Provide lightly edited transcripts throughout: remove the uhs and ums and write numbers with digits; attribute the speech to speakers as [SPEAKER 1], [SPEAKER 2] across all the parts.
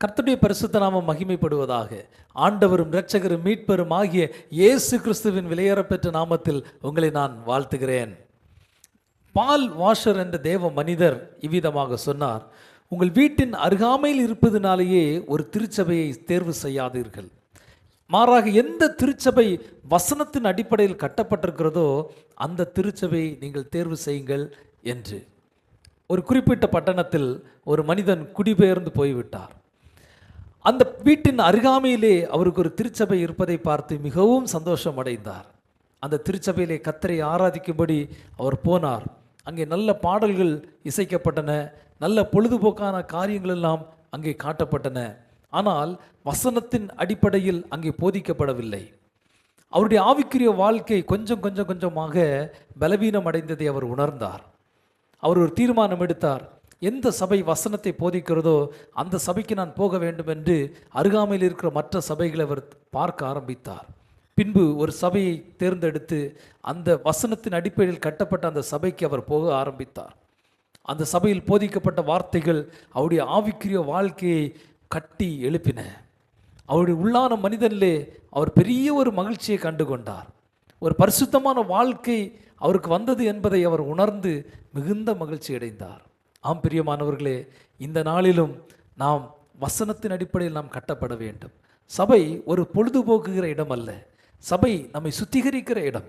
[SPEAKER 1] கர்த்தருடைய பரிசுத்த நாமம் மகிமைப்படுவதாக. ஆண்டவரும் இரட்சகரும் மீட்பரும் ஆகிய இயேசு கிறிஸ்துவின் விலையேறப்பெற்ற நாமத்தில் உங்களை நான் வாழ்த்துகிறேன். பால் வாஷர் என்ற தேவ மனிதர் இவ்விதமாக சொன்னார், உங்கள் வீட்டின் அருகாமையில் இருப்பதினாலேயே ஒரு திருச்சபையை தேர்வு செய்யாதீர்கள். மாறாக எந்த திருச்சபை வசனத்தின் அடிப்படையில் கட்டப்பட்டிருக்கிறதோ அந்த திருச்சபையை நீங்கள் தேர்வு செய்யுங்கள் என்று. ஒரு குறிப்பிட்ட பட்டணத்தில் ஒரு மனிதன் குடிபெயர்ந்து போய்விட்டார். அந்த வீட்டின் அருகாமையிலே அவருக்கு ஒரு திருச்சபை இருப்பதை பார்த்து மிகவும் சந்தோஷம் அடைந்தார். அந்த திருச்சபையிலே கர்த்தரை ஆராதிக்கும்படி அவர் போனார். அங்கே நல்ல பாடல்கள் இசைக்கப்பட்டன, நல்ல பொழுதுபோக்கான காரியங்கள் எல்லாம் அங்கே காட்டப்பட்டன. ஆனால் வசனத்தின் அடிப்படையில் அங்கே போதிக்கப்படவில்லை. அவருடைய ஆவிக்குரிய வாழ்க்கை கொஞ்சம் கொஞ்சமாக பலவீனம் அடைந்ததை அவர் உணர்ந்தார். அவர் ஒரு தீர்மானம் எடுத்தார், எந்த சபை வசனத்தை போதிக்கிறதோ அந்த சபைக்கு நான் போக வேண்டும் என்று அருகாமையில் இருக்கிற மற்ற சபைகளை அவர் பார்க்க ஆரம்பித்தார். பின்பு ஒரு சபையை தேர்ந்தெடுத்து அந்த வசனத்தின் அடிப்படையில் கட்டப்பட்ட அந்த சபைக்கு அவர் போக ஆரம்பித்தார். அந்த சபையில் போதிக்கப்பட்ட வார்த்தைகள் அவருடைய ஆவிக்குரிய வாழ்க்கையை கட்டி எழுப்பின. அவருடைய உள்ளான மனிதனிலே அவர் பெரிய ஒரு மகிழ்ச்சியை கண்டு கொண்டார். ஒரு பரிசுத்தமான வாழ்க்கை அவருக்கு வந்தது என்பதை அவர் உணர்ந்து மிகுந்த மகிழ்ச்சி அடைந்தார். ஆம் பிரியமானவர்களே, இந்த நாளிலும் நாம் வசனத்தின் அடிப்படையில் நாம் கட்டப்பட வேண்டும். சபை ஒரு பொழுதுபோக்குகிற இடம் அல்ல, சபை நம்மை சுத்திகரிக்கிற இடம்.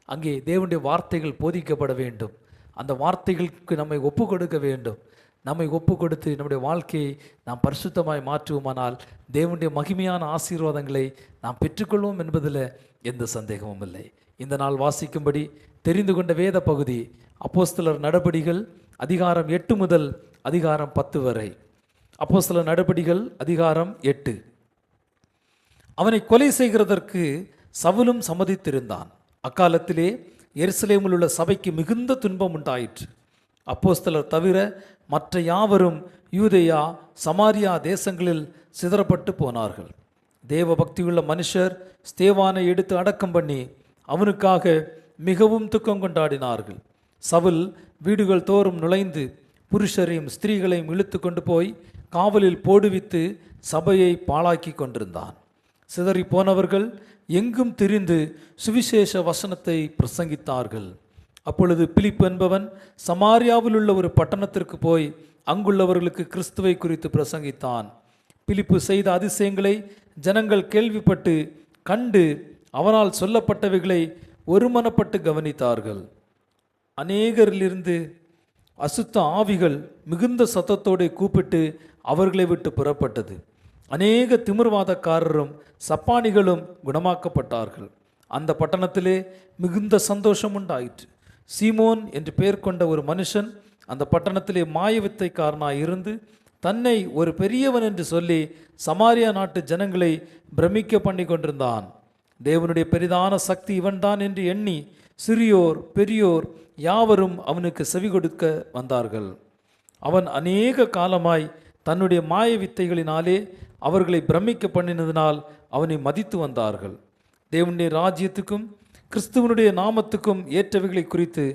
[SPEAKER 1] அங்கே தேவனுடைய வார்த்தைகள் போதிக்கப்பட வேண்டும். அந்த வார்த்தைகளுக்கு நம்மை ஒப்பு கொடுக்க வேண்டும். நம்மை ஒப்பு கொடுத்து நம்முடைய வாழ்க்கையை நாம் பரிசுத்தமாய் மாற்றுவோமானால் தேவனுடைய மகிமையான ஆசீர்வாதங்களை நாம் பெற்றுக்கொள்வோம் என்பதில் எந்த சந்தேகமும் இல்லை. இந்த நாள் வாசிக்கும்படி தெரிந்து கொண்ட வேத பகுதி அப்போஸ்தலர் நடபடிகள் அதிகாரம் 8 முதல் அதிகாரம் 10 வரை. அப்போஸ்தலர் நடபடிகள் அதிகாரம் 8. அவனை கொலை செய்கிறதற்கு சவுலும் சம்மதித்திருந்தான். அக்காலத்திலே எருசலேமில் உள்ள சபைக்கு மிகுந்த துன்பம் உண்டாயிற்று. அப்போஸ்தலர் தவிர மற்ற யாவரும் யூதேயா சமாரியா தேசங்களில் சிதறப்பட்டு போனார்கள். தேவ பக்தியுள்ள மனுஷர் ஸ்தேவானை எடுத்து அடக்கம் பண்ணி அவனுக்காக மிகவும் துக்கம் கொண்டாடினார்கள். சவுல் வீடுகள் தோறும் நுழைந்து புருஷரையும் ஸ்திரீகளையும் இழுத்து கொண்டு போய் காவலில் போடுவித்து சபையை பாழாக்கி கொண்டிருந்தான். சிதறி போனவர்கள் எங்கும் திரிந்து சுவிசேஷ வசனத்தை பிரசங்கித்தார்கள். அப்பொழுது பிலிப்பு என்பவன் சமாரியாவில் உள்ள ஒரு பட்டணத்திற்கு போய் அங்குள்ளவர்களுக்கு கிறிஸ்துவை குறித்து பிரசங்கித்தான். பிலிப்பு செய்த அதிசயங்களை ஜனங்கள் கேள்விப்பட்டு கண்டு அவனால் சொல்லப்பட்டவைகளை ஒருமனப்பட்டு கவனித்தார்கள். அநேகரிலிருந்து அசுத்த ஆவிகள் மிகுந்த சத்தத்தோடு கூப்பிட்டு அவர்களை விட்டு புறப்பட்டது. அநேக திமிர்வாதக்காரரும் சப்பானிகளும் குணமாக்கப்பட்டார்கள். அந்த பட்டணத்திலே மிகுந்த சந்தோஷம் உண்டாயிற்று. சீமோன் என்று பெயர் கொண்ட ஒரு மனுஷன் அந்த பட்டணத்திலே மாயவித்தைக்காரனாய் இருந்து தன்னை ஒரு பெரியவன் என்று சொல்லி சமாரியா நாட்டு ஜனங்களை பிரமிக்க பண்ணி கொண்டிருந்தான். தேவனுடைய பெரிதான சக்தி இவன்தான் என்று எண்ணி சிறியோர் பெரியோர் யாவரும் அவனுக்கு செவி கொடுக்க வந்தார்கள். அவன் அநேக காலமாய் தன்னுடைய மாய வித்தைகளினாலே அவர்களை பிரமிக்க பண்ணினதினால் அவனை மதித்து வந்தார்கள். தேவனுடைய ராஜ்யத்துக்கும் கிறிஸ்துவனுடைய நாமத்துக்கும் ஏற்றவைகளை குறித்து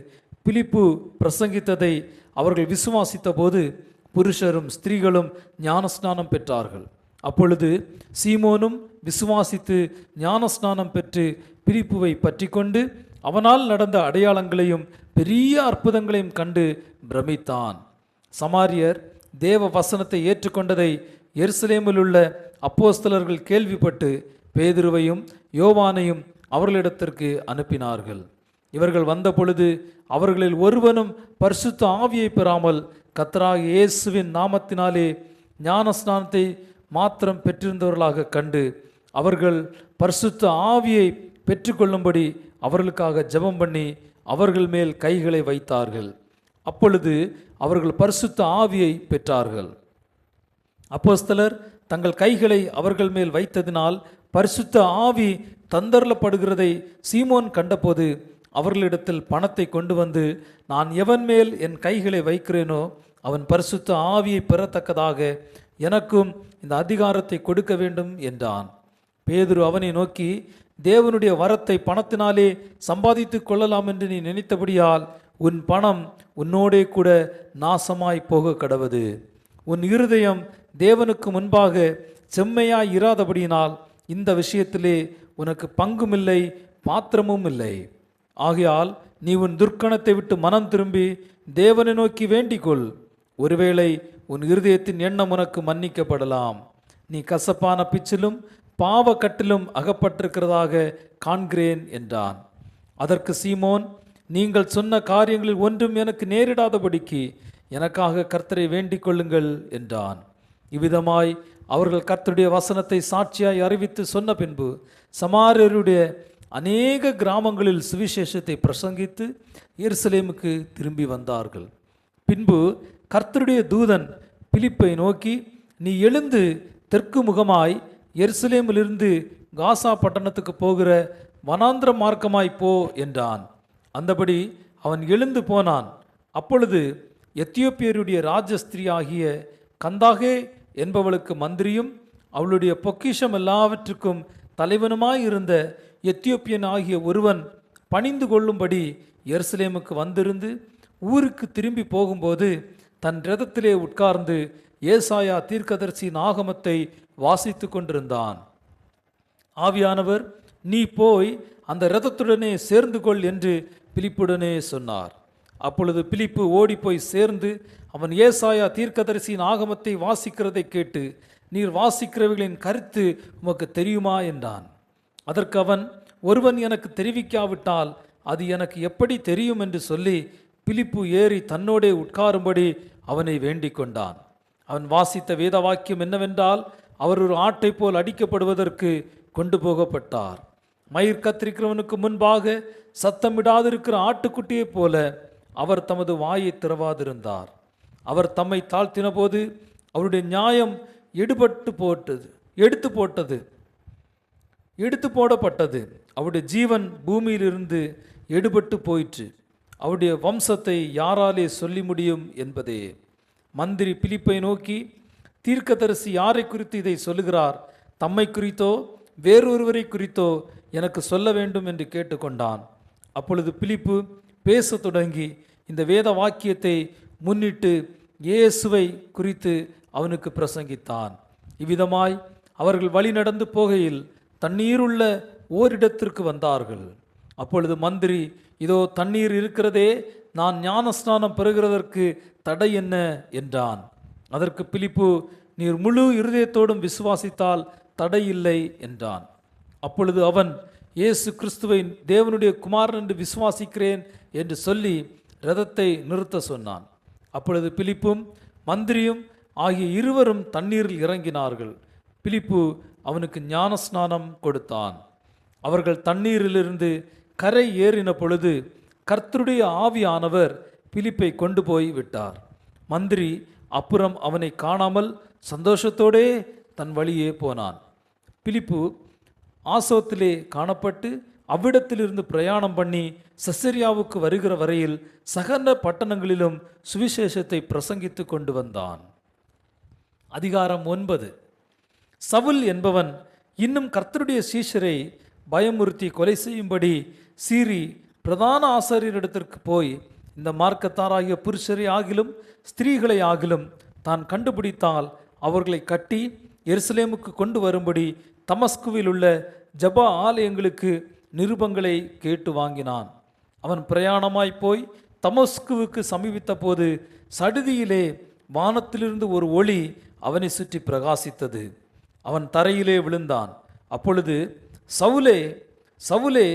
[SPEAKER 1] பிலிப்பு பிரசங்கித்ததை அவர்கள் விசுவாசித்த போது புருஷரும் ஸ்திரீகளும் ஞானஸ்நானம் பெற்றார்கள். அப்பொழுது சீமோனும் விசுவாசித்து ஞானஸ்நானம் பெற்று பிலிப்புவை பற்றி கொண்டு அவனால் நடந்த அடையாளங்களையும் பெரிய அற்புதங்களையும் கண்டு பிரமித்தான். சமாரியர் தேவ வசனத்தை ஏற்றுக்கொண்டதை எருசலேமில் உள்ள அப்போஸ்தலர்கள் கேள்விப்பட்டு பேதுருவையும் யோவானையும் அவர்களிடத்திற்கு அனுப்பினார்கள். இவர்கள் வந்த பொழுது அவர்களில் ஒருவனும் பரிசுத்த ஆவியை பெறாமல் கர்த்தராகிய இயேசுவின் நாமத்தினாலே ஞானஸ்நானத்தை மாத்திரம் பெற்றிருந்தவர்களாக கண்டு அவர்கள் பரிசுத்த ஆவியை பெற்றுக்கொள்ளும்படி அவர்களுக்காக ஜெபம் பண்ணி அவர்கள் மேல் கைகளை வைத்தார்கள். அப்பொழுது அவர்கள் பரிசுத்த ஆவியை பெற்றார்கள். அப்போஸ்தலர் தங்கள் கைகளை அவர்கள் மேல் வைத்ததினால் பரிசுத்த ஆவி தந்தரப்படுகிறதை சீமோன் கண்டபோது அவர்களிடத்தில் பணத்தை கொண்டு வந்து, நான் எவன் மேல் என் கைகளை வைக்கிறேனோ அவன் பரிசுத்த ஆவியை பெறத்தக்கதாக எனக்கும் இந்த அதிகாரத்தை கொடுக்க வேண்டும் என்றான். பேதுரு அவனை நோக்கி, தேவனுடைய வரத்தை பணத்தினாலே சம்பாதித்து கொள்ளலாம் என்று நீ நினைத்தபடியால் உன் பணம் உன்னோடே கூட நாசமாய் போக கடவது. உன் இருதயம் தேவனுக்கு முன்பாக செம்மையாய் இராதபடியினால் இந்த விஷயத்திலே உனக்கு பங்குமில்லை, பாத்திரமும் இல்லை. ஆகையால் நீ உன் துர்க்கணத்தை விட்டு மனம் திரும்பி தேவனை நோக்கி வேண்டிக்கொள். ஒருவேளை உன் இருதயத்தின் எண்ணம் உனக்கு மன்னிக்கப்படலாம். நீ கசப்பான பிச்சிலும் பாவ கட்டிலும் அகப்பட்டிருக்கிறதாக காண்கிறேன் என்றான். அதற்கு சீமோன், நீங்கள் சொன்ன காரியங்களில் ஒன்றும் எனக்கு நேரிடாதபடிக்கு எனக்காக கர்த்தரை வேண்டிக் கொள்ளுங்கள் என்றான். இவ்விதமாய் அவர்கள் கர்த்தருடைய வசனத்தை சாட்சியாய் அறிவித்து சொன்ன பின்பு சமாரியருடைய அநேக கிராமங்களில் சுவிசேஷத்தை பிரசங்கித்து எருசலேமுக்கு திரும்பி வந்தார்கள். பின்பு கர்த்தருடைய தூதன் பிலிப்பை நோக்கி, நீ எழுந்து தெற்கு முகமாய் எருசலேமிலிருந்து காசா பட்டணத்துக்கு போகிற வனாந்திர மார்க்கமாய் போ என்றான். அந்தபடி அவன் எழுந்து போனான். அப்பொழுது எத்தியோப்பியருடைய ராஜஸ்திரீ ஆகிய கந்தாகே என்பவளுக்கு மந்திரியும் அவளுடைய பொக்கிஷம் எல்லாவற்றுக்கும் தலைவனுமாயிருந்த எத்தியோப்பியன் ஆகிய ஒருவன் பணிந்து கொள்ளும்படி எருசலேமுக்கு வந்திருந்து ஊருக்கு திரும்பி போகும்போது தன் இரதத்திலே உட்கார்ந்து ஏசாயா தீர்க்கதரிசியின் ஆகமத்தை வாசித்து கொண்டிருந்தான். ஆவியானவர், நீ போய் அந்த இரதத்துடனே சேர்ந்து கொள் என்று பிலிப்புடனே சொன்னார். அப்பொழுது பிலிப்பு ஓடி போய் சேர்ந்து அவன் ஏசாயா தீர்க்கதரிசியின் ஆகமத்தை வாசிக்கிறதை கேட்டு, நீர் வாசிக்கிறவர்களின் கருத்து உமக்கு தெரியுமா என்றான். அதற்கு அவன், ஒருவன் எனக்கு தெரிவிக்காவிட்டால் அது எனக்கு எப்படி தெரியும் என்று சொல்லி பிலிப்பு ஏறி தன்னோடே உட்காரும்படி அவனை வேண்டிக் கொண்டான். அவன் வாசித்த வேத வாக்கியம் என்னவென்றால், அவர் ஒரு ஆட்டை போல் அடிக்கப்படுவதற்கு கொண்டு போகப்பட்டார். மயிர் கத்திரிக்கிறவனுக்கு முன்பாக சத்தமிடாதிருக்கிற ஆட்டுக்குட்டியைப் போல அவர் தமது வாயை திறவாதிருந்தார். அவர் தம்மை தாழ்த்தின போது அவருடைய நியாயம் எடுத்து போடப்பட்டது. அவருடைய ஜீவன் பூமியிலிருந்து எடுபட்டு போயிற்று. அவருடைய வம்சத்தை யாராலே சொல்லி முடியும் என்பதே. மந்திரி பிலிப்பை நோக்கி, தீர்க்கதரிசி யாரை குறித்து இதை சொல்லுகிறார்? தம்மை குறித்தோ வேறொருவரை குறித்தோ எனக்கு சொல்ல வேண்டும் என்று கேட்டுக்கொண்டான். அப்பொழுது பிலிப்பு பேச தொடங்கி இந்த வேத வாக்கியத்தை முன்னிட்டு இயேசுவை குறித்து அவனுக்கு பிரசங்கித்தான். இவ்விதமாய் அவர்கள் வழி நடந்து போகையில் தண்ணீருள்ள ஓரிடத்திற்கு வந்தார்கள். அப்பொழுது மந்திரி, இதோ தண்ணீர் இருக்கிறதே, நான் ஞானஸ்நானம் பெறுகிறதற்கு தடை என்ன என்றான். அதற்கு பிலிப்பு, நீர் முழு இருதயத்தோடும் விசுவாசித்தால் தடை இல்லை என்றான். அப்பொழுது அவன், இயேசு கிறிஸ்துவை தேவனுடைய குமாரன் என்று விசுவாசிக்கிறேன் என்று சொல்லி இரதத்தை நிறுத்த சொன்னான். அப்பொழுது பிலிப்பும் மந்திரியும் ஆகிய இருவரும் தண்ணீரில் இறங்கினார்கள். பிலிப்பு அவனுக்கு ஞானஸ்நானம் கொடுத்தான். அவர்கள் தண்ணீரிலிருந்து கரை ஏறின பொழுது கர்த்தருடைய ஆவியானவர் பிலிப்பை கொண்டு போய் விட்டார். மந்திரி அப்புறம் அவனை காணாமல் சந்தோஷத்தோடே தன் வழியே போனான். பிலிப்பு ஆசோத்திலே காணப்பட்டு அவ்விடத்திலிருந்து பிரயாணம் பண்ணி செசரியாவுக்கு வருகிற வரையில் சகல பட்டணங்களிலும் சுவிசேஷத்தை பிரசங்கித்து கொண்டு வந்தான். அதிகாரம் 9. சவுல் என்பவன் இன்னும் கர்த்தருடைய சீஷரை பயமுறுத்தி கொலை செய்யும்படி சீறி பிரதான ஆசாரியரிடத்திற்கு போய், இந்த மார்க்கத்தாராகிய புருஷரை ஆகிலும் ஸ்திரீகளை ஆகிலும் தான் கண்டுபிடித்தால் அவர்களை கட்டி எருசலேமுக்கு கொண்டு வரும்படி தமஸ்குவில் உள்ள ஜபா ஆலயங்களுக்கு நிருபங்களை கேட்டு வாங்கினான். அவன் பிரயாணமாய் போய் தமஸ்குவுக்கு சமீபித்த போது சடுதியிலே வானத்திலிருந்து ஒரு ஒளி அவனை சுற்றி பிரகாசித்தது. அவன் தரையிலே விழுந்தான். அப்பொழுது, சவுலே சவுலே,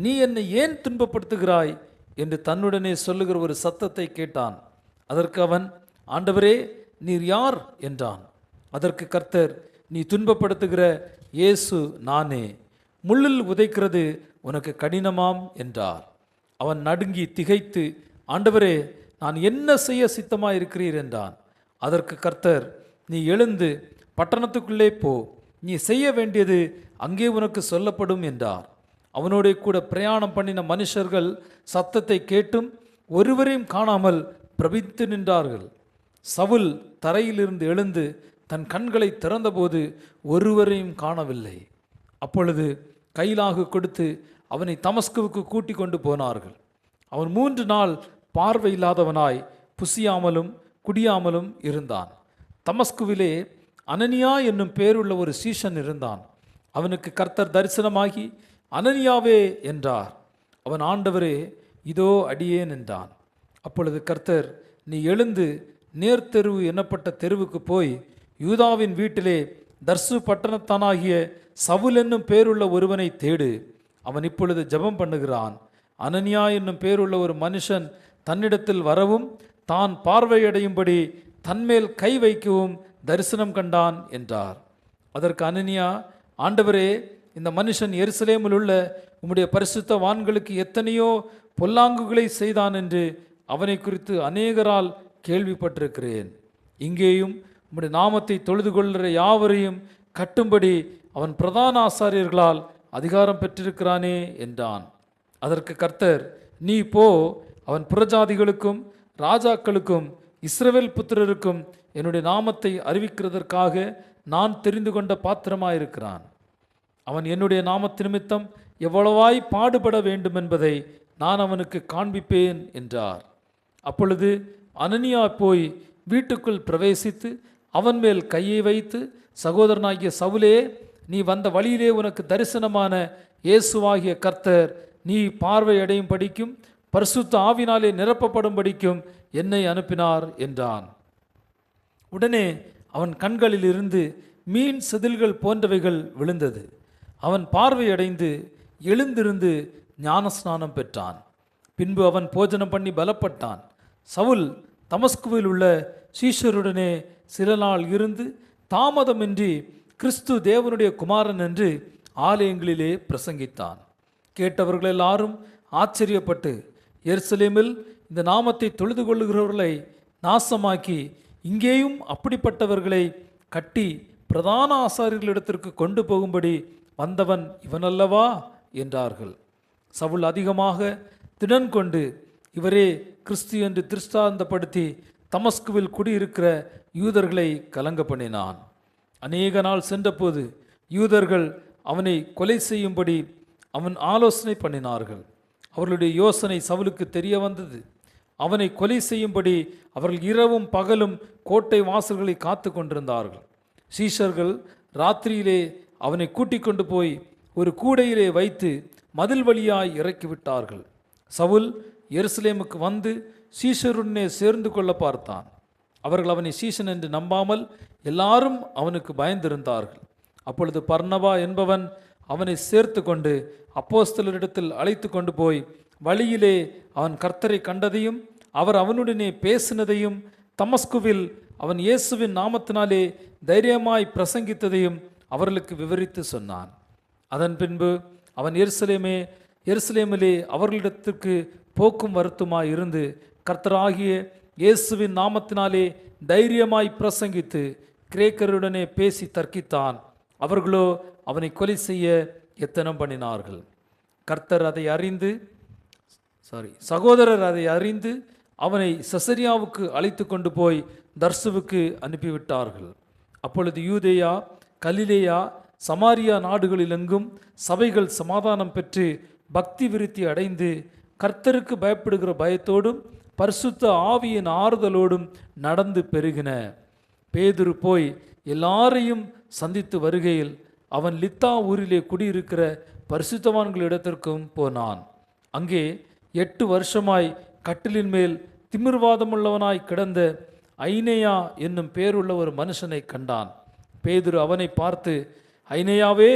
[SPEAKER 1] நீ என்னை ஏன் துன்பப்படுத்துகிறாய் என்று தன்னுடனே சொல்லுகிற ஒரு சத்தத்தை கேட்டான். அதற்கு அவன், ஆண்டவரே, நீர் யார் என்றான். அதற்கு கர்த்தர், நீ துன்பப்படுத்துகிற இயேசு நானே. முள்ளில் உதைக்கிறது உனக்கு கடினமாம் என்றார். அவன் நடுங்கி திகைத்து, ஆண்டவரே, நான் என்ன செய்ய சித்தமாயிருக்கிறீர் என்றான். அதற்கு கர்த்தர், நீ எழுந்து பட்டணத்துக்குள்ளே போ, நீ செய்ய வேண்டியது அங்கே உனக்கு சொல்லப்படும் என்றார். அவனோட கூட பிரயாணம் பண்ணின மனுஷர்கள் சத்தத்தை கேட்டும் ஒருவரையும் காணாமல் பிரமித்து நின்றார்கள். சவுல் தரையிலிருந்து எழுந்து தன் கண்களை திறந்தபோது ஒருவரையும் காணவில்லை. அப்பொழுது கைலாகு கொடுத்து அவனை தமஸ்குவுக்கு கூட்டி கொண்டு போனார்கள். அவன் 3 நாள் பார்வை இல்லாதவனாய் புசியாமலும் குடியாமலும் இருந்தான். தமஸ்குவிலே அனனியா என்னும் பேருள்ள ஒரு சீஷன் இருந்தான். அவனுக்கு கர்த்தர் தரிசனமாகி, அனனியாவே என்றார். அவன், ஆண்டவரே, இதோ அடியேன் என்றான். அப்பொழுது கர்த்தர், நீ எழுந்து நேர்த்தெருவு என்னப்பட்ட தெருவுக்கு போய் யூதாவின் வீட்டிலே தர்சு பட்டணத்தானாகிய சவுல் என்னும் பேருள்ள ஒருவனை தேடு. அவன் இப்பொழுது ஜெபம் பண்ணுகிறான். அனனியா என்னும் பேருள்ள ஒரு மனுஷன் தன்னிடத்தில் வரவும் தான் பார்வையடையும்படி தன்மேல் கை வைக்கவும் தரிசனம் கண்டான் என்றார். அதற்கு அனனியா, ஆண்டவரே, இந்த மனுஷன் எருசலேமில் உள்ள உம்முடைய பரிசுத்தவான்களுக்கு எத்தனையோ பொல்லாங்குகளை செய்தான் என்று அவனை குறித்து அநேகரால் கேள்விப்பட்டிருக்கிறேன். இங்கேயும் உம்முடைய நாமத்தை தொழுது கொள்கிற யாவரையும் கட்டும்படி அவன் பிரதான ஆசாரியர்களால் அதிகாரம் பெற்றிருக்கிறானே என்றான். அதற்கு கர்த்தர், நீ போ, அவன் புறஜாதிகளுக்கும் ராஜாக்களுக்கும் இஸ்ரவேல் புத்திரருக்கும் என்னுடைய நாமத்தை அறிவிக்கிறதற்காக நான் தெரிந்து கொண்ட பாத்திரமாயிருக்கிறான். அவன் என்னுடைய நாமத்து நிமித்தம் எவ்வளவாய் பாடுபட வேண்டும் என்பதை நான் அவனுக்கு காண்பிப்பேன் என்றார். அப்பொழுது அனனியா போய் வீட்டுக்குள் பிரவேசித்து அவன் மேல் கையை வைத்து, சகோதரனாகிய சவுலே, நீ வந்த வழியிலே உனக்கு தரிசனமான இயேசுவாகிய கர்த்தர் நீ பார்வை அடையும் படிக்கும் பரிசுத்த ஆவினாலே நிரப்பப்படும் படிக்கும் என்னை அனுப்பினார் என்றான். உடனே அவன் கண்களில் இருந்து மீன் செதில்கள் போன்றவைகள் விழுந்தது. அவன் பார்வையடைந்து எழுந்திருந்து ஞானஸ்நானம் பெற்றான். பின்பு அவன் போஜனம் பண்ணி பலப்பட்டான். சவுல் தமஸ்குவில் உள்ள சீஷருடனே சில நாள் இருந்து தாமதமின்றி கிறிஸ்து தேவனுடைய குமாரன் என்று ஆலயங்களிலே பிரசங்கித்தான். கேட்டவர்கள் எல்லாரும் ஆச்சரியப்பட்டு, எருசலேமில் இந்த நாமத்தை தொழுது கொள்ளுகிறவர்களை நாசமாக்கி இங்கேயும் அப்படிப்பட்டவர்களை கட்டி பிரதான ஆசாரியர்களிடத்திற்கு கொண்டு போகும்படி வந்தவன் இவனல்லவா என்றார்கள். சவுல் அதிகமாக திடன் கொண்டு இவரே கிறிஸ்து என்று திருஷ்டாந்தப்படுத்தி தமஸ்குவில் குடியிருக்கிற யூதர்களை கலங்க பண்ணினான். அநேக நாள் சென்றபோது யூதர்கள் அவனை கொலை செய்யும்படி அவன் ஆலோசனை பண்ணினார்கள். அவர்களுடைய யோசனை சவுலுக்கு தெரிய வந்தது. அவனை கொலை செய்யும்படி அவர்கள் இரவும் பகலும் கோட்டை வாசல்களை காத்து கொண்டிருந்தார்கள். சீஷர்கள் ராத்திரியிலே அவனை கூட்டிக் கொண்டு போய் ஒரு கூடையிலே வைத்து மதில் வழியாய் இறக்கிவிட்டார்கள். சவுல் எருசலேமுக்கு வந்து சீஷருடனே சேர்ந்து கொள்ள பார்த்தான். அவர்கள் அவனை சீஷன் என்று நம்பாமல் எல்லாரும் அவனுக்கு பயந்திருந்தார்கள். அப்பொழுது பர்னபா என்பவன் அவனை சேர்த்து கொண்டு அப்போஸ்தலரிடத்தில் அழைத்து கொண்டு போய் வழியிலே அவன் கர்த்தரை கண்டதையும் அவர் அவனுடனே பேசினதையும் தமஸ்குவில் அவன் இயேசுவின் நாமத்தினாலே தைரியமாய் பிரசங்கித்ததையும் அவர்களுக்கு விவரித்து சொன்னான். அதன் பின்பு அவன் எருசலேமிலே அவர்களிடத்திற்கு போக்கும் வருத்தமாய் இருந்து கர்த்தராகிய இயேசுவின் நாமத்தினாலே தைரியமாய் பிரசங்கித்து கிரேக்கருடனே பேசி தர்க்கித்தான். அவர்களோ அவனை கொலை செய்ய எத்தனம் பண்ணினார்கள். சகோதரர் அதை அறிந்து அவனை செசரியாவுக்கு அழைத்து கொண்டு போய் தர்சுவுக்கு அனுப்பிவிட்டார்கள். அப்பொழுது யூதேயா, கலிலேயா, சமாரியா நாடுகளிலெங்கும் சபைகள் சமாதானம் பெற்று பக்தி விருத்தி அடைந்து கர்த்தருக்கு பயப்படுகிற பயத்தோடும் பரிசுத்த ஆவியின் ஆறுதலோடும் நடந்து பெருகின. பேதுரு போய் எல்லாரையும் சந்தித்து வருகையில் அவன் லித்தா ஊரிலே குடியிருக்கிற பரிசுத்தவான்களிடத்திற்கும் போனான். அங்கே 8 வருஷமாய் கட்டிலின் மேல் திமிர்வாதமுள்ளவனாய் கிடந்த ஐனேயா என்னும் பேருள்ள ஒரு மனுஷனை கண்டான். பேதுரு அவனை பார்த்து, ஐனேயாவே,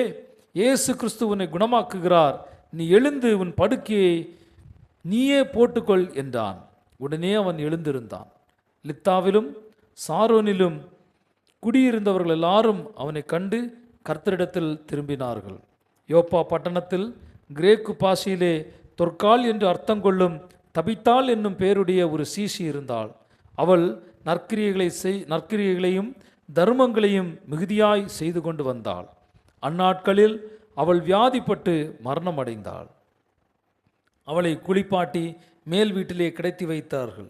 [SPEAKER 1] இயேசு கிறிஸ்து உன்னை குணமாக்குகிறார், நீ எழுந்து உன் படுக்கையை நீயே போட்டுக்கொள் என்றான். உடனே அவன் எழுந்திருந்தான். லித்தாவிலும் சாரோனிலும் குடியிருந்தவர்கள் எல்லாரும் அவனை கண்டு கர்த்தரிடத்தில் திரும்பினார்கள். யோப்பா பட்டணத்தில் கிரேக்கு பாஷையிலே தொற்கால் என்று அர்த்தம் கொள்ளும் தபித்தாள் என்னும் பேருடைய ஒரு சீசி இருந்தாள். அவள் நற்கிரியைகளையும் தர்மங்களையும் மிகுதியாய் செய்து கொண்டு வந்தாள். அந்நாட்களில் அவள் வியாதிப்பட்டு மரணம் அடைந்தாள். அவளை குளிப்பாட்டி மேல் வீட்டிலே கிடத்தி வைத்தார்கள்.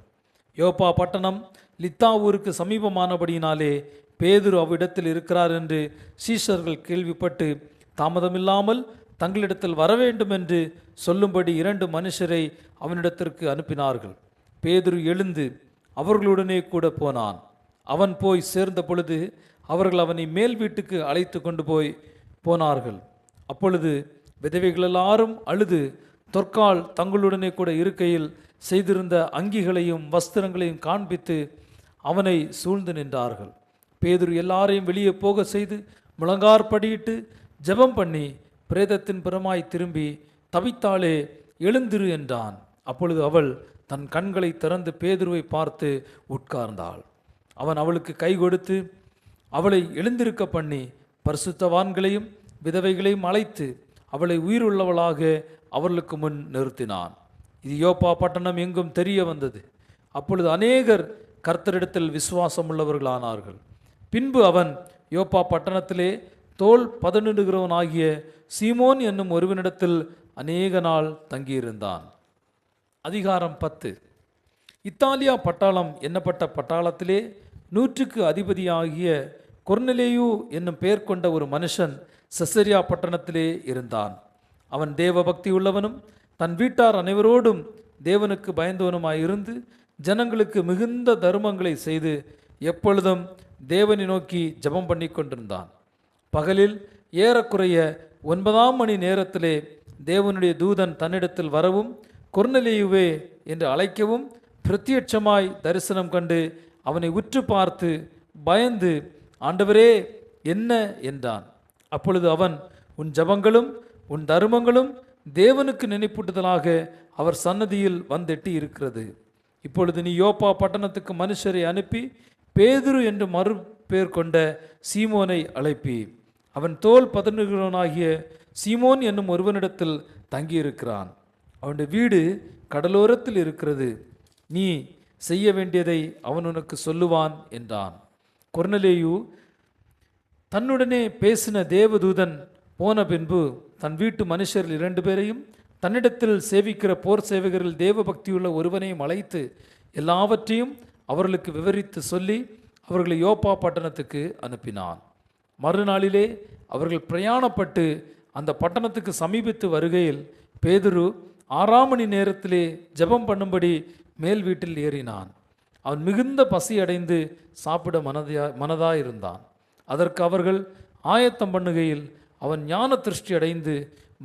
[SPEAKER 1] யோப்பா பட்டணம் லித்தா ஊருக்கு சமீபமானபடியினாலே பேதுரு அவ்விடத்தில் இருக்கிறார் என்று சீஷர்கள் கேள்விப்பட்டு தாமதமில்லாமல் தங்களிடத்தில் வரவேண்டும் என்று சொல்லும்படி 2 மனுஷரை அவனிடத்திற்கு அனுப்பினார்கள். பேதுரு எழுந்து அவர்களுடனே கூட போனான். அவன் போய் சேர்ந்த பொழுது அவர்கள் அவனை மேல் வீட்டுக்கு அழைத்து கொண்டு போனார்கள். அப்பொழுது விதவைகள் எல்லாரும் அழுது தொற்கால் தங்களுடனே கூட இருக்கையில் செய்திருந்த அங்கிகளையும் வஸ்திரங்களையும் காண்பித்து அவனை சூழ்ந்து நின்றார்கள். பேதுரு எல்லாரையும் வெளியே போக செய்து முழங்கார்படியிட்டு ஜெபம் பண்ணி பிரேதத்தின் புறமாய் திரும்பி, தவித்தாளே எழுந்திரு என்றான். அப்பொழுது அவள் தன் கண்களை திறந்து பேதுருவை பார்த்து உட்கார்ந்தாள். அவன் அவளுக்கு கை கொடுத்து அவளை எழுந்திருக்க பண்ணி பரிசுத்தவான்களையும் விதவைகளையும் அழைத்து அவளை உயிருள்ளவளாக அவர்களுக்கு முன் நிறுத்தினான். இது யோப்பா பட்டணம் எங்கும் தெரிய வந்தது. அப்பொழுது அநேகர் கர்த்தரிடத்தில் விசுவாசம் உள்ளவர்களானார்கள். பின்பு அவன் யோப்பா பட்டணத்திலே தோல் பதனிடுகிறவனாகிய சீமோன் என்னும் ஒருவனிடத்தில் அநேக நாள் தங்கியிருந்தான். அதிகாரம் 10. இத்தாலியா பட்டாளம் என்னப்பட்ட பட்டாளத்திலே 100க்கு அதிபதியாகிய கொர்நெலேயு என்னும் பெயர் கொண்ட ஒரு மனுஷன் செசரியா பட்டணத்திலே இருந்தான். அவன் தேவ பக்தி உள்ளவனும் தன் வீட்டார் அனைவரோடும் தேவனுக்கு பயந்தவனுமாயிருந்து ஜனங்களுக்கு மிகுந்த தர்மங்களை செய்து எப்பொழுதும் தேவனை நோக்கி ஜெபம் பண்ணி கொண்டிருந்தான். பகலில் ஏறக்குறைய 9ஆம் மணி நேரத்திலே தேவனுடைய தூதன் தன்னிடத்தில் வரவும் கொர்நெலேயுவே என்று அழைக்கவும் பிரத்யட்சமாய் தரிசனம் கண்டு அவனை உற்று பார்த்து பயந்து, ஆண்டவரே என்ன என்றான். அப்பொழுது அவன், உன் ஜெபங்களும் உன் தர்மங்களும் தேவனுக்கு நினைப்பூட்டுதலாக அவர் சன்னதியில் வந்தெட்டி இருக்கிறது. இப்பொழுது நீ யோப்பா பட்டணத்துக்கு மனுஷரை அனுப்பி பேதுரு என்று மறு பேர் கொண்ட சீமோனை அழைப்பி, அவன் தோல் பதனுகிறவனாகிய சீமோன் என்னும் ஒருவனிடத்தில் தங்கியிருக்கிறான். அவனுடைய வீடு கடலோரத்தில் இருக்கிறது. நீ செய்ய வேண்டியதை அவன் உனக்கு சொல்லுவான் என்றான். கொர்நெலேயு தன்னுடனே பேசின தேவதூதன் போன பின்பு தன் வீட்டு மனுஷரில் 2 பேரையும் தன்னிடத்தில் சேவிக்கிற போர் சேவகரில் தேவ பக்தியுள்ள ஒருவனையும் அழைத்து எல்லாவற்றையும் அவர்களுக்கு விவரித்து சொல்லி அவர்களை யோப்பா பட்டணத்துக்கு அனுப்பினான். மறுநாளிலே அவர்கள் பிரயாணப்பட்டு அந்த பட்டணத்துக்கு சமீபித்து வருகையில் பேதுரு 6ஆம் மணி நேரத்திலே ஜெபம் பண்ணும்படி மேல் வீட்டில் ஏறினான். அவன் மிகுந்த பசி அடைந்து சாப்பிட மனதாயிருந்தான். அதற்கு அவர்கள் ஆயத்தம் பண்ணுகையில் அவன் ஞான திருஷ்டி அடைந்து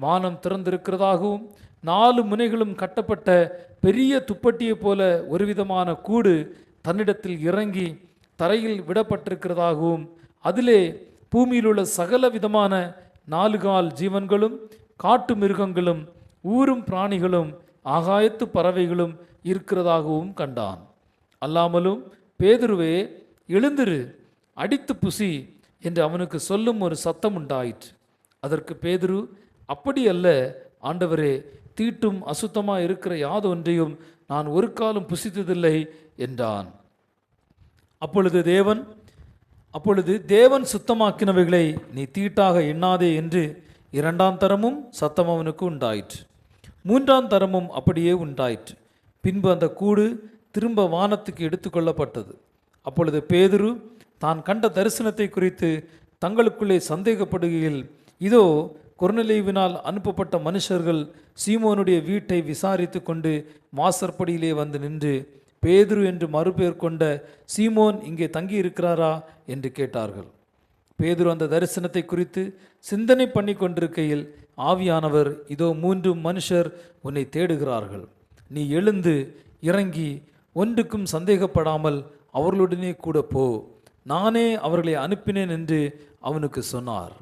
[SPEAKER 1] வானம் திறந்திருக்கிறதாகவும் 4 முனைகளும் கட்டப்பட்ட பெரிய துப்பட்டியைப் போல ஒருவிதமான கூடு தன்னிடத்தில் இறங்கி தரையில் விடப்பட்டிருக்கிறதாகவும் அதிலே பூமியில் உள்ள சகல விதமான 4 கால் ஜீவன்களும் காட்டு மிருகங்களும் ஊரும் பிராணிகளும் ஆகாயத்து பறவைகளும் இருக்கிறதாகவும் கண்டான். அல்லாமலும் பேதுருவே எழுந்திரு, அடித்து புசி என்று அவனுக்கு சொல்லும் ஒரு சத்தம் உண்டாயிற்று. அதற்கு பேதுரு, அப்படி அல்ல ஆண்டவரே, தீட்டும் அசுத்தமாக இருக்கிற யாதொன்றையும் நான் ஒரு காலம் புசித்ததில்லை என்றான். அப்பொழுது தேவன் சுத்தமாக்கினவைகளை நீ தீட்டாக எண்ணாதே என்று 2ஆம் தரமும் சத்தம் அவனுக்கு உண்டாயிற்று. 3ஆம் தரமும் அப்படியே உண்டாயிற்று. பின்பு அந்த கூடு திரும்ப வானத்துக்கு எடுத்துக்கொள்ளப்பட்டது. அப்பொழுது பேதுரு தான் கண்ட தரிசனத்தை குறித்து தங்களுக்குள்ளே சந்தேகப்படுகையில், இதோ கொர்நெலேயுவினால் அனுப்பப்பட்ட மனுஷர்கள் சீமோனுடைய வீட்டை விசாரித்து கொண்டு வாசற்படியிலே வந்து நின்று, பேதுரு என்று மறுபேர் கொண்ட சீமோன் இங்கே தங்கி இருக்கிறாரா என்று கேட்டார்கள். பேதுரு அந்த தரிசனத்தை குறித்து சிந்தனை பண்ணி கொண்டிருக்கையில் ஆவியானவர், இதோ 3 மனுஷர் உன்னை தேடுகிறார்கள். நீ எழுந்து இறங்கி ஒன்றுக்கும் சந்தேகப்படாமல் அவர்களுடனே கூட போ, நானே அவர்களை அனுப்பினேன் என்று அவனுக்கு சொன்னார்.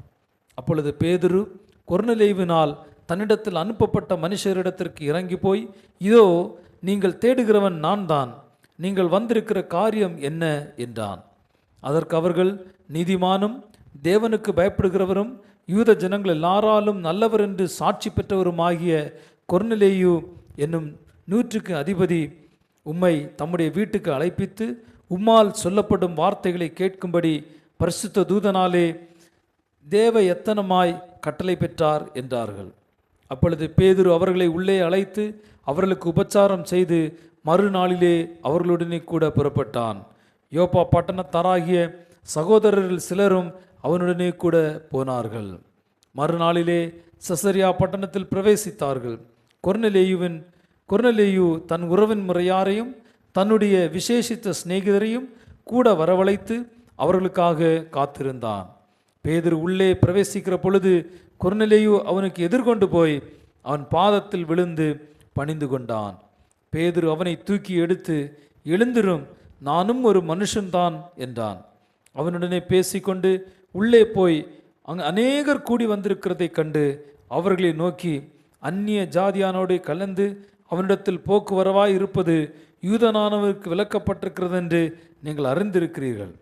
[SPEAKER 1] அப்பொழுது பேதுரு கொர்நெலேயுவினால் தன்னிடத்தில் அனுப்பப்பட்ட மனுஷரிடத்திற்கு இறங்கி போய், இதோ நீங்கள் தேடுகிறவன் நான் தான், நீங்கள் வந்திருக்கிற காரியம் என்ன என்றான். அதற்கு அவர்கள், நீதிமானும் தேவனுக்கு பயப்படுகிறவரும் யூத ஜனங்கள் எல்லாராலும் நல்லவர் என்று சாட்சி பெற்றவருமாகிய கொர்நெலேயு என்னும் 100க்கு அதிபதி உம்மை தம்முடைய வீட்டுக்கு அழைப்பித்து உம்மால் சொல்லப்படும் வார்த்தைகளை கேட்கும்படி பரிசுத்த தூதனாலே தேவ எத்தனமாய் கட்டளை பெற்றார் என்றார்கள். அப்பொழுது பேதுரு அவர்களை உள்ளே அழைத்து அவர்களுக்கு உபச்சாரம் செய்து மறுநாளிலே அவர்களுடனே கூட புறப்பட்டான். யோப்பா பட்டணத்தாராகிய சகோதரரில் சிலரும் அவனுடனே கூட போனார்கள். மறுநாளிலே செசரியா பட்டணத்தில் பிரவேசித்தார்கள். கொர்நெலேயு தன் உறவின் முறையாரையும் தன்னுடைய விசேஷித்த சிநேகிதரையும் கூட வரவழைத்து அவர்களுக்காக காத்திருந்தான். பேதுரு உள்ளே பிரவேசிக்கிற பொழுது கொர்நேலியு அவனுக்கு எதிர்கொண்டு போய் அவன் பாதத்தில் விழுந்து பணிந்து கொண்டான். பேதுரு அவனை தூக்கி எடுத்து, எழுந்திரும், நானும் ஒரு மனுஷன்தான் என்றான். அவனுடனே பேசிக்கொண்டு உள்ளே போய் அங்கு அநேகர் கூடி வந்திருக்கிறதை கண்டு அவர்களை நோக்கி, அந்நிய ஜாதியானோடு கலந்து அவனிடத்தில் போக்குவரவாய் இருப்பது யூதனானவருக்கு விலக்கப்பட்டிருக்கிறது என்று நீங்கள் அறிந்திருக்கிறீர்கள்.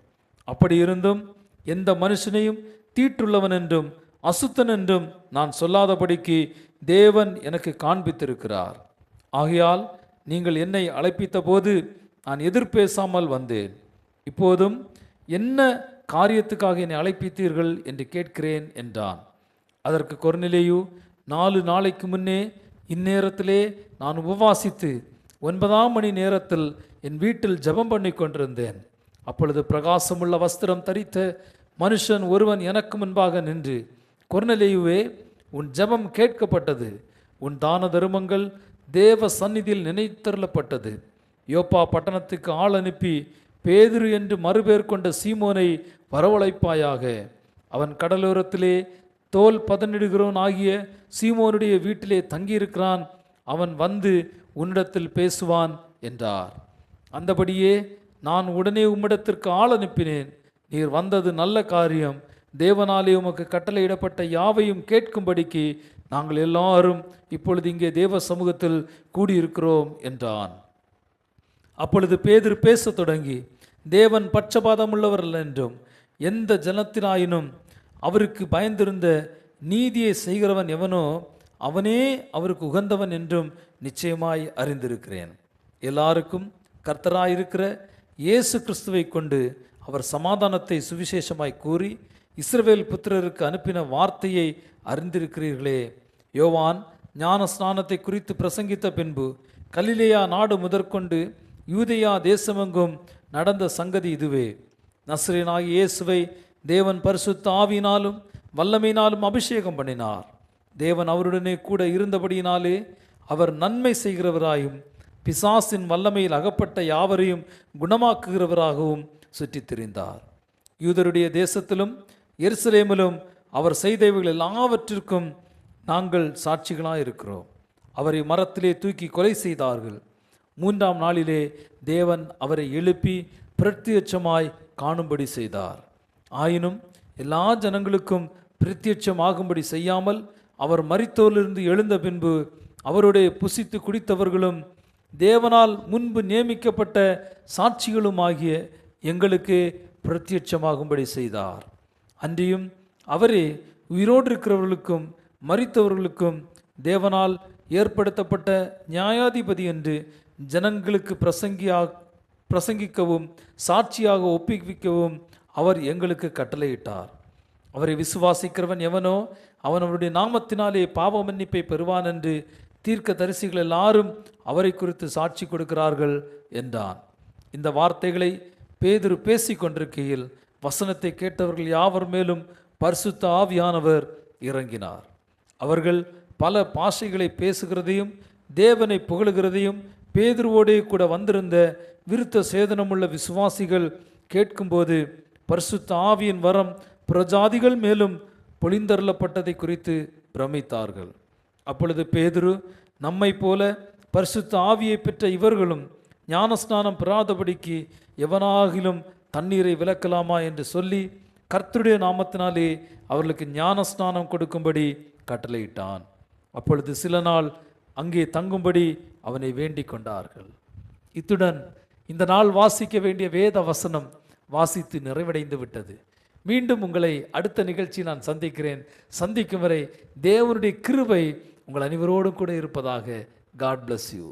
[SPEAKER 1] அப்படி இருந்தும் எந்த மனுஷனையும் தீட்டுள்ளவன் என்றும் அசுத்தன் என்றும் நான் சொல்லாதபடிக்கு தேவன் எனக்கு காண்பித்திருக்கிறார். ஆகையால் நீங்கள் என்னை அழைப்பித்த போது நான் எதிர்பேசாமல் வந்தேன். இப்போதும் என்ன காரியத்துக்காக என்னை அழைப்பித்தீர்கள் என்று கேட்கிறேன் என்றான். அதற்கு கொர்நேலியு, 4 நாளைக்கு முன்னே இந்நேரத்திலே நான் உபவாசித்து 9ஆம் மணி நேரத்தில் என் வீட்டில் ஜெபம் பண்ணி கொண்டிருந்தேன். அப்பொழுது பிரகாசமுள்ள வஸ்திரம் தரித்த மனுஷன் ஒருவன் எனக்கு முன்பாக நின்று, கொர்நேலியுவே, உன் ஜெபம் கேட்கப்பட்டது, உன் தான தருமங்கள் தேவ சந்நிதியில் நினைத்தருளப்பட்டது. யோப்பா பட்டணத்துக்கு ஆள் அனுப்பி பேதுரு என்று மறுபேர் கொண்ட சீமோனை வரவழைப்பாயாக. அவன் கடலோரத்திலே தோல் பதனிடுகிறவன் ஆகிய சீமோனுடைய வீட்டிலே தங்கியிருக்கிறான். அவன் வந்து உன்னிடத்தில் பேசுவான் என்றார். அந்தபடியே நான் உடனே உம்மிடத்திற்கு ஆள் அனுப்பினேன். நீர் வந்தது நல்ல காரியம். தேவனாலே உமக்கு கட்டளையிடப்பட்ட யாவையும் கேட்கும்படிக்கு நாங்கள் எல்லாரும் இப்பொழுது இங்கே தேவ சமூகத்தில் கூடியிருக்கிறோம் என்றான். அப்பொழுது பேதுரு பேசத் தொடங்கி, தேவன் பட்சபாதம் உள்ளவர் அல்ல என்றும் எந்த ஜனத்தினாயினும் அவருக்கு பயந்திருந்த நீதியை செய்கிறவன் எவனோ அவனே அவருக்கு உகந்தவன் என்றும் நிச்சயமாய் அறிந்திருக்கிறேன். எல்லாருக்கும் கர்த்தராயிருக்கிற இயேசு கிறிஸ்துவை கொண்டு அவர் சமாதானத்தை சுவிசேஷமாய் கூறி இஸ்ரவேல் புத்திரருக்கு அனுப்பின வார்த்தையை அறிந்திருக்கிறீர்களே. யோவான் ஞான ஸ்நானத்தை குறித்து பிரசங்கித்த பின்பு கலிலேயா நாடு முதற்கொண்டு யூதேயா தேசமெங்கும் நடந்த சங்கதி இதுவே. நசரேயனாகிய இயேசுவை தேவன் பரிசுத்த ஆவியினாலும் வல்லமையினாலும் அபிஷேகம் பண்ணினார். தேவன் அவருடனே கூட இருந்தபடியினாலே அவர் நன்மை செய்கிறவராயும் பிசாசின் வல்லமையில் அகப்பட்ட யாவரையும் குணமாக்குகிறவராகவும் சுற்றித் திரிந்தார். யூதருடைய தேசத்திலும் எருசலேமிலும் அவர் செய்தவைகள் எல்லாவற்றிற்கும் நாங்கள் சாட்சிகளாக இருக்கிறோம். அவரை மரத்திலே தூக்கி கொலை செய்தார்கள். 3ஆம் நாளிலே தேவன் அவரை எழுப்பி பிரத்யட்சமாய் காணும்படி செய்தார். ஆயினும் எல்லா ஜனங்களுக்கும் பிரத்யட்சமாகும்படி செய்யாமல் அவர் மரித்தோரிலிருந்து எழுந்த பின்பு அவருடைய புசித்து குடித்தவர்களும் தேவனால் முன்பு நியமிக்கப்பட்ட சாட்சிகளும் ஆகிய எங்களுக்கு பிரத்யட்சமாகும்படி செய்தார். அன்றியும் அவரே உயிரோடு இருக்கிறவர்களுக்கும் மரித்தவர்களுக்கும் தேவனால் ஏற்படுத்தப்பட்ட நியாயாதிபதி என்று ஜனங்களுக்கு பிரசங்கிக்கவும் சாட்சியாக ஒப்புவிக்கவும் அவர் எங்களுக்கு கட்டளையிட்டார். அவரை விசுவாசிக்கிறவன் எவனோ அவன் அவருடைய நாமத்தினாலே பாவ மன்னிப்பை பெறுவான் என்று தீர்க்க தரிசிகள் எல்லாரும் அவரை குறித்து சாட்சி கொடுக்கிறார்கள் என்றான். இந்த வார்த்தைகளை பேதுரு பேசிக் கொண்டிருக்கையில் வசனத்தை கேட்டவர்கள் யாவர் மேலும் பரிசுத்த ஆவியானவர் இறங்கினார். அவர்கள் பல பாஷைகளை பேசுகிறதையும் தேவனை புகழுகிறதையும் பேதுருவோடே கூட வந்திருந்த விருத்த சேதனமுள்ள விசுவாசிகள் கேட்கும்போது பரிசுத்த ஆவியின் வரம் பிரஜாதிகள் மேலும் பொழிந்தருளப்பட்டதை குறித்து பிரமித்தார்கள். அப்பொழுது பேதுரு, நம்மை போல பரிசுத்த ஆவியை பெற்ற இவர்களும் ஞானஸ்நானம் பெறாதபடிக்கு எவனாகிலும் தண்ணீரை விலக்கலாமா என்று சொல்லி கர்த்தருடைய நாமத்தினாலே அவர்களுக்கு ஞானஸ்நானம் கொடுக்கும்படி கட்டளையிட்டான். அப்பொழுது சில நாள் அங்கே தங்கும்படி அவனை வேண்டிக் கொண்டார்கள். இத்துடன் இந்த நாள் வாசிக்க வேண்டிய வேத வசனம் வாசித்து நிறைவடைந்து விட்டது. மீண்டும் உங்களை அடுத்த நிகழ்ச்சி நான் சந்திக்கும் வரை தேவனுடைய கிருபை உங்கள் அனைவரோடும் கூட இருப்பதாக. God bless you.